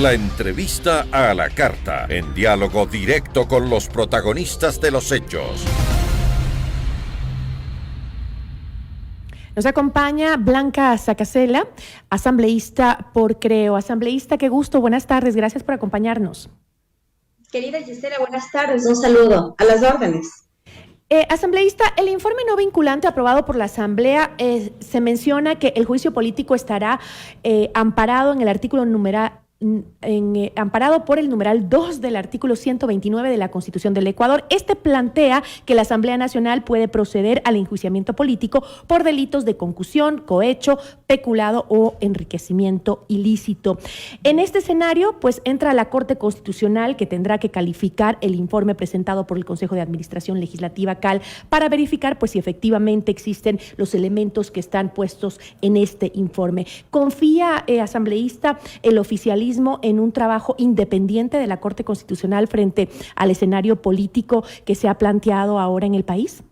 La entrevista a la carta, en diálogo directo con los protagonistas de los hechos. Nos acompaña Blanca Zacasela, asambleísta por Creo. Asambleísta, qué gusto, buenas tardes, gracias por acompañarnos. Querida Gisela, buenas tardes, un saludo, a las órdenes. Asambleísta, el informe no vinculante aprobado por la Asamblea se menciona que el juicio político estará amparado en el artículo amparado por el numeral 2 del artículo 129 de la Constitución del Ecuador. Este plantea que la Asamblea Nacional puede proceder al enjuiciamiento político por delitos de concusión, cohecho, peculado o enriquecimiento ilícito. En este escenario, pues entra la Corte Constitucional, que tendrá que calificar el informe presentado por el Consejo de Administración Legislativa CAL para verificar pues si efectivamente existen los elementos que están puestos en este informe. ¿Confía, asambleísta, el oficialismo en un trabajo independiente de la Corte Constitucional frente al escenario político que se ha planteado ahora en el país?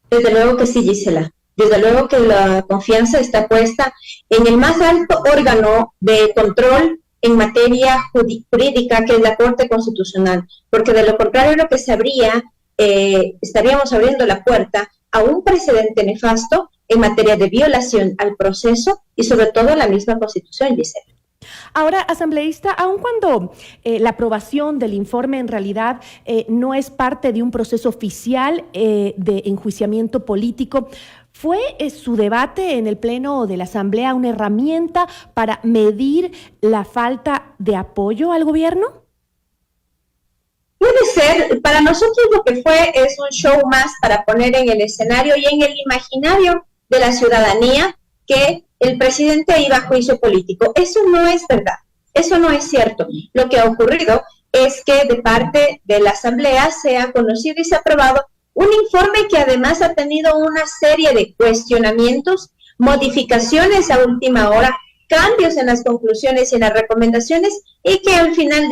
Desde luego que sí, Gisela. Desde luego que la confianza está puesta en el más alto órgano de control en materia jurídica, que es la Corte Constitucional, porque de lo contrario lo que se habría, estaríamos abriendo la puerta a un precedente nefasto en materia de violación al proceso y sobre todo a la misma Constitución, Gisela. Ahora, asambleísta, aun cuando la aprobación del informe en realidad no es parte de un proceso oficial de enjuiciamiento político, ¿fue su debate en el Pleno de la Asamblea una herramienta para medir la falta de apoyo al gobierno? Puede ser. Para nosotros lo que fue es un show más para poner en el escenario y en el imaginario de la ciudadanía que el presidente iba a juicio político. Eso no es verdad, eso no es cierto. Lo que ha ocurrido es que de parte de la Asamblea se ha conocido y se ha aprobado un informe que además ha tenido una serie de cuestionamientos, modificaciones a última hora, cambios en las conclusiones y en las recomendaciones, y que al final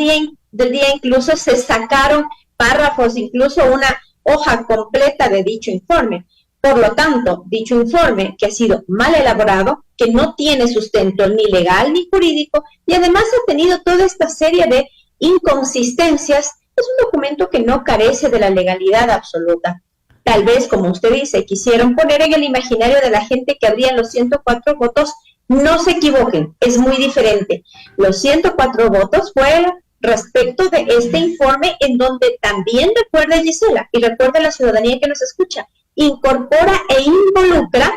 del día incluso se sacaron párrafos, incluso una hoja completa de dicho informe. Por lo tanto, dicho informe, que ha sido mal elaborado, que no tiene sustento ni legal ni jurídico, y además ha tenido toda esta serie de inconsistencias, es un documento que no carece de la legalidad absoluta. Tal vez, como usted dice, quisieron poner en el imaginario de la gente que habrían los 104 votos. No se equivoquen, es muy diferente. Los 104 votos fueron respecto de este informe, en donde también, recuerda Gisela, y recuerda la ciudadanía que nos escucha, incorpora e involucra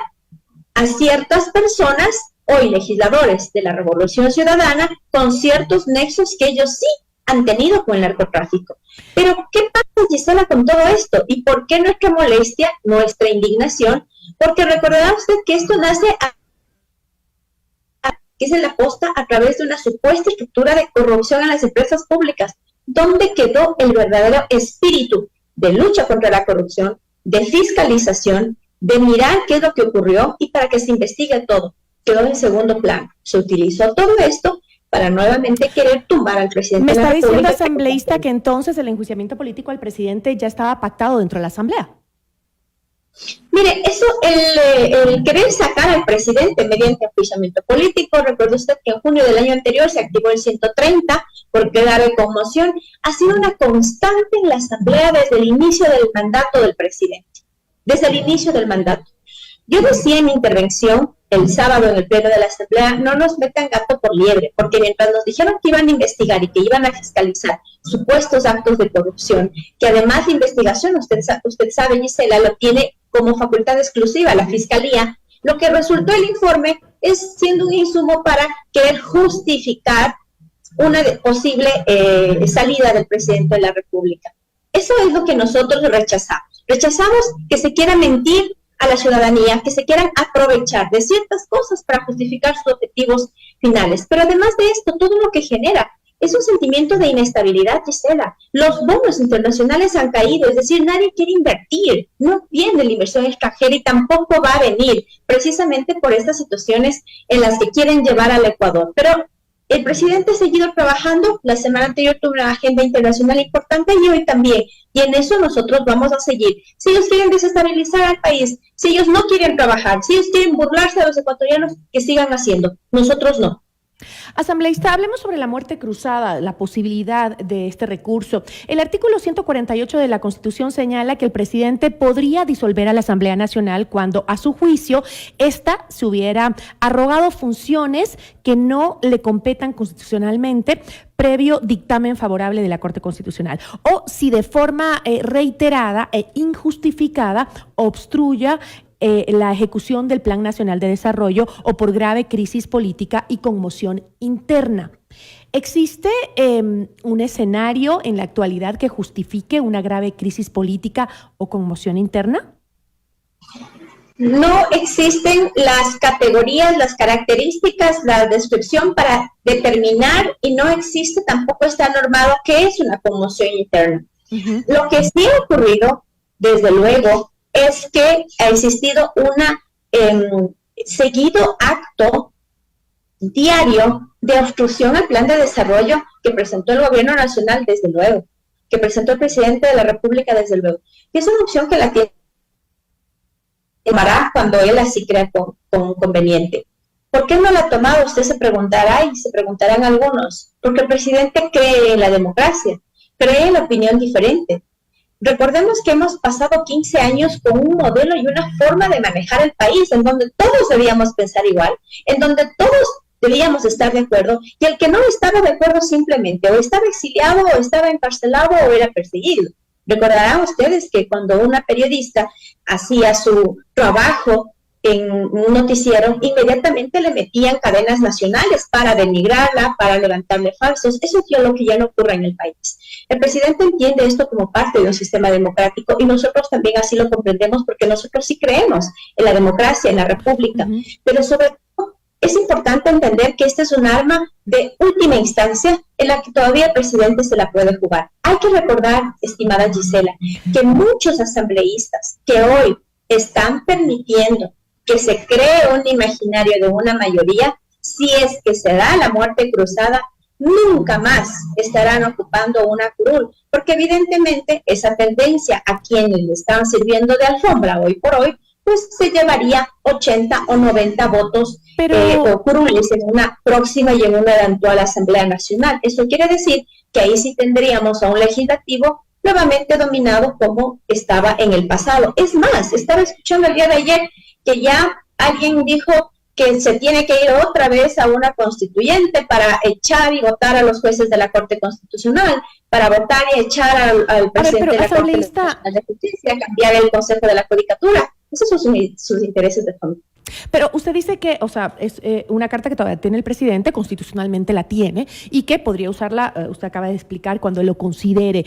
a ciertas personas, hoy legisladores de la Revolución Ciudadana, con ciertos nexos que ellos sí han tenido con el narcotráfico. Pero, ¿qué pasa, Gisela, con todo esto? ¿Y por qué nuestra molestia, nuestra indignación? Porque recordará usted que esto nace que es en la posta a través de una supuesta estructura de corrupción en las empresas públicas, donde quedó el verdadero espíritu de lucha contra la corrupción, de fiscalización, de mirar qué es lo que ocurrió y para que se investigue todo. Quedó en segundo plano. Se utilizó todo esto para nuevamente querer tumbar al presidente. ¿Me está diciendo, asambleísta, que entonces el enjuiciamiento político al presidente ya estaba pactado dentro de la Asamblea? Mire, eso, el querer sacar al presidente mediante enjuiciamiento político, recuerde usted que en junio del año anterior se activó el 130 por quedar de conmoción, ha sido una constante en la Asamblea desde el inicio del mandato del presidente, desde el inicio del mandato. Yo decía en mi intervención el sábado en el Pleno de la Asamblea, no nos metan gato por liebre, porque mientras nos dijeron que iban a investigar y que iban a fiscalizar supuestos actos de corrupción, que además de investigación, usted sabe, Gisela, lo tiene como facultad exclusiva la Fiscalía, lo que resultó el informe es siendo un insumo para querer justificar una posible salida del presidente de la República. Eso es lo que nosotros rechazamos. Rechazamos que se quiera mentir a la ciudadanía, que se quieran aprovechar de ciertas cosas para justificar sus objetivos finales. Pero además de esto, todo lo que genera es un sentimiento de inestabilidad, Gisela. Los bonos internacionales han caído, es decir, nadie quiere invertir, no viene la inversión extranjera y tampoco va a venir, precisamente por estas situaciones en las que quieren llevar al Ecuador. Pero el presidente ha seguido trabajando, la semana anterior tuvo una agenda internacional importante y hoy también, y en eso nosotros vamos a seguir. Si ellos quieren desestabilizar al país, si ellos no quieren trabajar, si ellos quieren burlarse de los ecuatorianos, que sigan haciendo, nosotros no. Asambleísta, hablemos sobre la muerte cruzada, la posibilidad de este recurso. El artículo 148 de la Constitución señala que el presidente podría disolver a la Asamblea Nacional cuando, a su juicio, ésta se hubiera arrogado funciones que no le competan constitucionalmente, previo dictamen favorable de la Corte Constitucional, o si de forma reiterada e injustificada obstruya la ejecución del Plan Nacional de Desarrollo o por grave crisis política y conmoción interna. ¿Existe un escenario en la actualidad que justifique una grave crisis política o conmoción interna? No existen las categorías, las características, la descripción para determinar, y no existe, tampoco está normado qué es una conmoción interna. Uh-huh. Lo que sí ha ocurrido, desde luego, es que ha existido una seguido acto diario de obstrucción al plan de desarrollo que presentó el gobierno nacional, desde luego, que presentó el presidente de la República, desde luego. Y es una opción que la tomará cuando él así crea conveniente. ¿Por qué no la ha tomado? Usted se preguntará, y se preguntarán algunos. Porque el presidente cree en la democracia, cree en la opinión diferente. Recordemos que hemos pasado 15 años con un modelo y una forma de manejar el país en donde todos debíamos pensar igual, en donde todos debíamos estar de acuerdo, y el que no estaba de acuerdo simplemente o estaba exiliado o estaba encarcelado o era perseguido. Recordarán ustedes que cuando una periodista hacía su trabajo en un noticiero, inmediatamente le metían cadenas nacionales para denigrarla, para levantarle falsos. Eso es lo que ya no ocurre en el país. El presidente entiende esto como parte de un sistema democrático, y nosotros también así lo comprendemos, porque nosotros sí creemos en la democracia, en la república. Uh-huh. Pero sobre todo es importante entender que este es un arma de última instancia en la que todavía el presidente se la puede jugar. Hay que recordar, estimada Gisela, que muchos asambleístas que hoy están permitiendo que se cree un imaginario de una mayoría, si es que se da la muerte cruzada, nunca más estarán ocupando una curul, porque evidentemente esa tendencia a quienes le están sirviendo de alfombra hoy por hoy, pues se llevaría 80 o 90 votos o curules en una próxima y en una eventual Asamblea Nacional. Eso quiere decir que ahí sí tendríamos a un legislativo nuevamente dominado como estaba en el pasado. Es más, estaba escuchando el día de ayer que ya alguien dijo que se tiene que ir otra vez a una constituyente para echar y votar a los jueces de la Corte Constitucional, para votar y echar al presidente de la Corte Nacional de Justicia, cambiar el Consejo de la Judicatura. Esos son sus intereses de fondo. Pero usted dice que, o sea, es una carta que todavía tiene el presidente, constitucionalmente la tiene, y que podría usarla, usted acaba de explicar, cuando lo considere.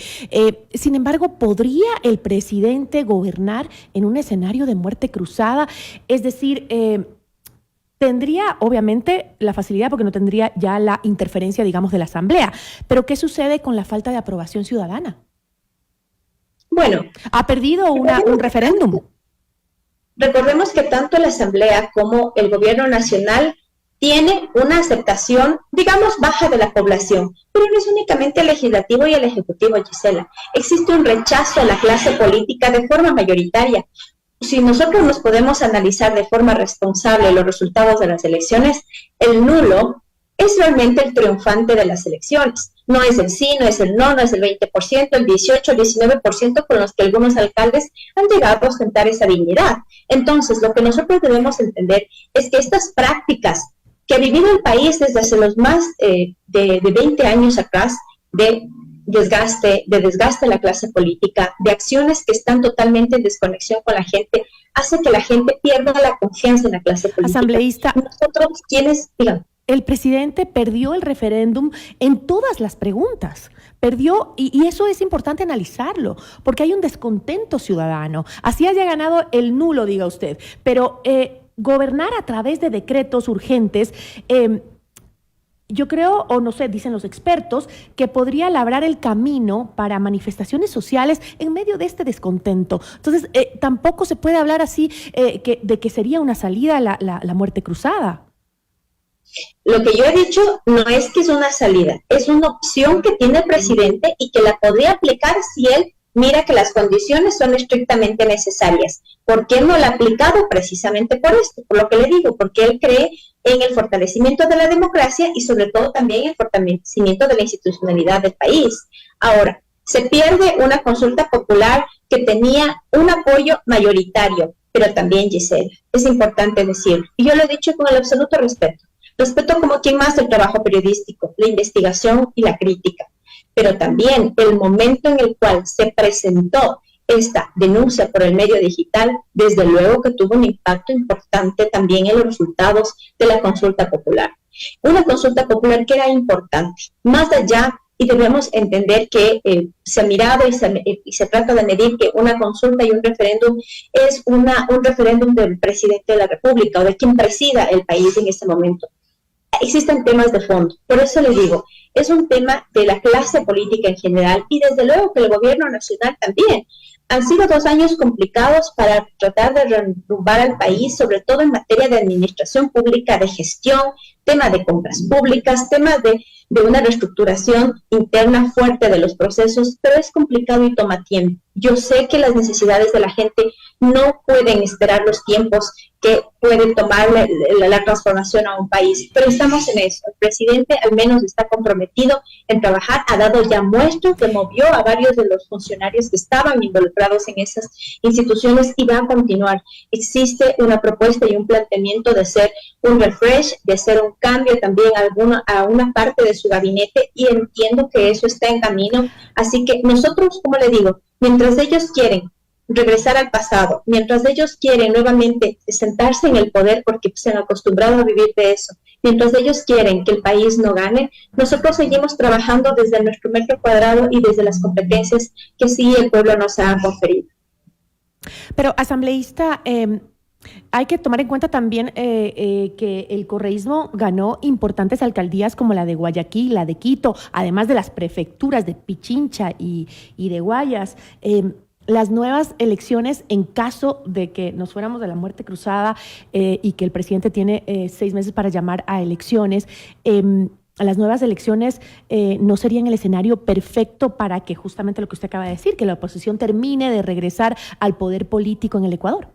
Sin embargo, ¿podría el presidente gobernar en un escenario de muerte cruzada? Es decir, tendría, obviamente, la facilidad porque no tendría ya la interferencia, digamos, de la Asamblea. Pero, ¿qué sucede con la falta de aprobación ciudadana? Bueno. ¿Ha perdido un referéndum? Recordemos que tanto la Asamblea como el Gobierno Nacional tiene una aceptación, digamos, baja de la población, pero no es únicamente el Legislativo y el Ejecutivo, Gisela. Existe un rechazo a la clase política de forma mayoritaria. Si nosotros nos podemos analizar de forma responsable los resultados de las elecciones, el nulo es realmente el triunfante de las elecciones. No es el sí, no es el no, no es el 20%, el 18%, el 19% con los que algunos alcaldes han llegado a ostentar esa dignidad. Entonces, lo que nosotros debemos entender es que estas prácticas que ha vivido el país desde hace los más de 20 años atrás, de desgaste de la clase política, de acciones que están totalmente en desconexión con la gente, hace que la gente pierda la confianza en la clase política. Asambleísta, nosotros, quienes, digan, el presidente perdió el referéndum en todas las preguntas. Perdió, y eso es importante analizarlo, porque hay un descontento ciudadano. Así haya ganado el nulo, diga usted, pero gobernar a través de decretos urgentes, yo creo, o no sé, dicen los expertos, que podría labrar el camino para manifestaciones sociales en medio de este descontento. Entonces, tampoco se puede hablar así de que sería una salida la muerte cruzada. Lo que yo he dicho no es que es una salida, es una opción que tiene el presidente y que la podría aplicar si él mira que las condiciones son estrictamente necesarias. ¿Por qué no la ha aplicado? Precisamente por esto, por lo que le digo, porque él cree en el fortalecimiento de la democracia y sobre todo también el fortalecimiento de la institucionalidad del país. Ahora, se pierde una consulta popular que tenía un apoyo mayoritario, pero también, Gisela, es importante decirlo, y yo lo he dicho con el absoluto respeto como quien más el trabajo periodístico, la investigación y la crítica, pero también el momento en el cual se presentó esta denuncia por el medio digital, desde luego que tuvo un impacto importante también en los resultados de la consulta popular. Una consulta popular que era importante, más allá, y debemos entender que se ha mirado y se trata de medir que una consulta y un referéndum es un referéndum del presidente de la República o de quien presida el país en este momento. Existen temas de fondo, por eso le digo, es un tema de la clase política en general y desde luego que el gobierno nacional también. Han sido 2 años complicados para tratar de derrumbar al país, sobre todo en materia de administración pública, de gestión, tema de compras públicas, tema de una reestructuración interna fuerte de los procesos, pero es complicado y toma tiempo. Yo sé que las necesidades de la gente no pueden esperar los tiempos que pueden tomar la transformación a un país, pero estamos en eso. El presidente al menos está comprometido en trabajar, ha dado ya muestras, movió a varios de los funcionarios que estaban involucrados en esas instituciones y va a continuar. Existe una propuesta y un planteamiento de hacer un refresh, de hacer un cambio también a una parte de su gabinete y entiendo que eso está en camino. Así que nosotros, como le digo, mientras ellos quieren regresar al pasado, mientras ellos quieren nuevamente sentarse en el poder porque se han acostumbrado a vivir de eso, mientras ellos quieren que el país no gane, nosotros seguimos trabajando desde nuestro metro cuadrado y desde las competencias que sí el pueblo nos ha conferido. Pero, asambleísta, hay que tomar en cuenta también que el correísmo ganó importantes alcaldías como la de Guayaquil, la de Quito, además de las prefecturas de Pichincha y de Guayas. Las nuevas elecciones, en caso de que nos fuéramos de la muerte cruzada y que el presidente tiene 6 meses para llamar a elecciones, las nuevas elecciones no serían el escenario perfecto para que justamente lo que usted acaba de decir, que la oposición termine de regresar al poder político en el Ecuador.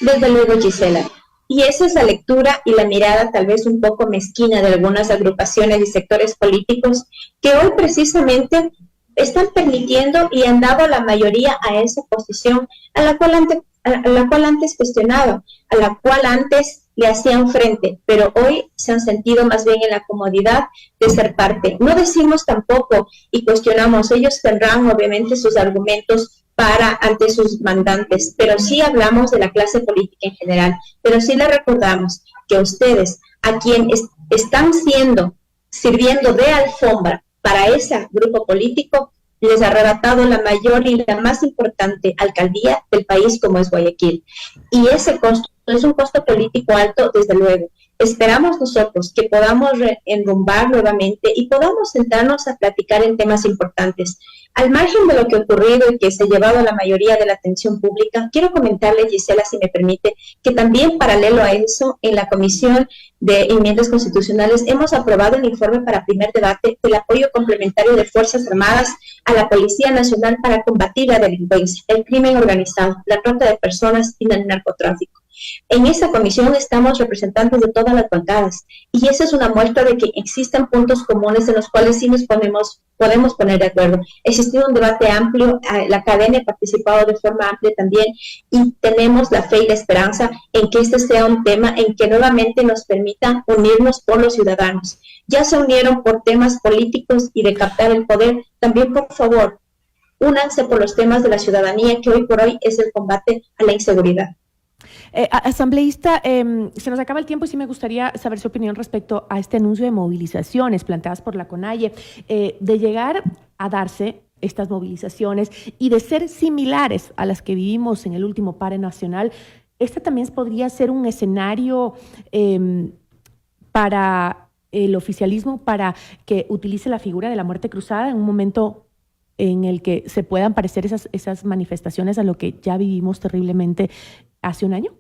Desde luego, Gisela. Y esa es la lectura y la mirada tal vez un poco mezquina de algunas agrupaciones y sectores políticos que hoy precisamente están permitiendo y han dado la mayoría a esa posición a la cual antes cuestionaba, a la cual antes le hacían frente, pero hoy se han sentido más bien en la comodidad de ser parte. No decimos tampoco y cuestionamos, ellos tendrán obviamente sus argumentos ante sus mandantes, pero sí hablamos de la clase política en general, pero sí le recordamos que ustedes, a quienes están sirviendo de alfombra para ese grupo político, les ha arrebatado la mayor y la más importante alcaldía del país como es Guayaquil. Y ese costo es un costo político alto, desde luego. Esperamos nosotros que podamos enrumbar nuevamente y podamos sentarnos a platicar en temas importantes. Al margen de lo que ha ocurrido y que se ha llevado a la mayoría de la atención pública, quiero comentarle, Gisela, si me permite, que también paralelo a eso, en la Comisión de Enmiendas Constitucionales hemos aprobado el informe para primer debate del apoyo complementario de Fuerzas Armadas a la Policía Nacional para combatir la delincuencia, el crimen organizado, la trata de personas y el narcotráfico. En esa comisión estamos representantes de todas las bancadas y esa es una muestra de que existen puntos comunes en los cuales sí nos podemos poner de acuerdo. Existido un debate amplio, la academia ha participado de forma amplia también y tenemos la fe y la esperanza en que este sea un tema en que nuevamente nos permita unirnos por los ciudadanos. Ya se unieron por temas políticos y de captar el poder, también por favor, únanse por los temas de la ciudadanía que hoy por hoy es el combate a la inseguridad. Asambleísta, se nos acaba el tiempo y sí me gustaría saber su opinión respecto a este anuncio de movilizaciones planteadas por la CONAIE, de llegar a darse estas movilizaciones y de ser similares a las que vivimos en el último pare nacional. Este también podría ser un escenario para el oficialismo, para que utilice la figura de la muerte cruzada en un momento en el que se puedan parecer esas manifestaciones a lo que ya vivimos terriblemente hace un año?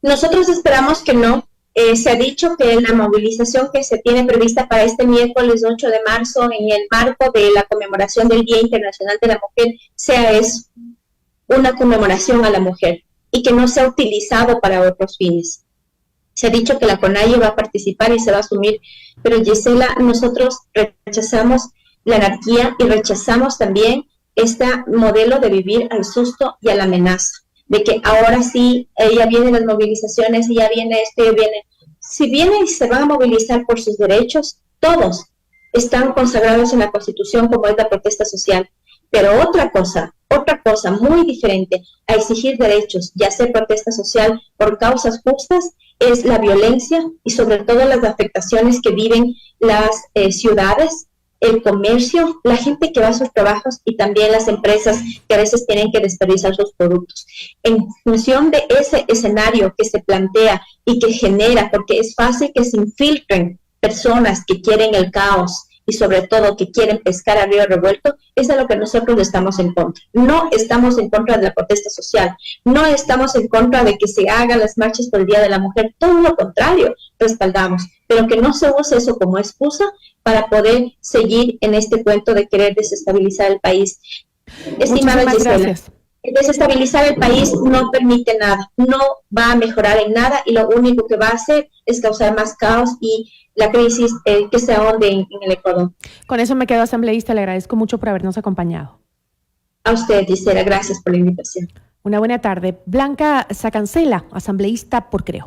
Nosotros esperamos que no. Se ha dicho que la movilización que se tiene prevista para este miércoles 8 de marzo en el marco de la conmemoración del Día Internacional de la Mujer sea una conmemoración a la mujer y que no sea utilizado para otros fines. Se ha dicho que la CONAIE va a participar y se va a asumir, pero Gisela, nosotros rechazamos la anarquía y rechazamos también este modelo de vivir al susto y a la amenaza, de que ahora sí, ya vienen las movilizaciones y ya viene esto, ya viene. Si vienen y se van a movilizar por sus derechos, todos están consagrados en la Constitución como es la protesta social. Pero otra cosa muy diferente a exigir derechos y hacer protesta social por causas justas es la violencia y sobre todo las afectaciones que viven las ciudades, el comercio, la gente que va a sus trabajos y también las empresas que a veces tienen que desperdiciar sus productos. En función de ese escenario que se plantea y que genera, porque es fácil que se infiltren personas que quieren el caos y sobre todo que quieren pescar a río revuelto, es a lo que nosotros estamos en contra. No estamos en contra de la protesta social, no estamos en contra de que se hagan las marchas por el Día de la Mujer, todo lo contrario, respaldamos, pero que no se use eso como excusa para poder seguir en este cuento de querer desestabilizar el país. Estimada Gisela, desestabilizar el país no permite nada, no va a mejorar en nada y lo único que va a hacer es causar más caos y la crisis que se ahonde en el Ecuador. Con eso me quedo, asambleísta. Le agradezco mucho por habernos acompañado. A usted, Gisela, gracias por la invitación. Una buena tarde. Blanca Sacancela, asambleísta por Creo.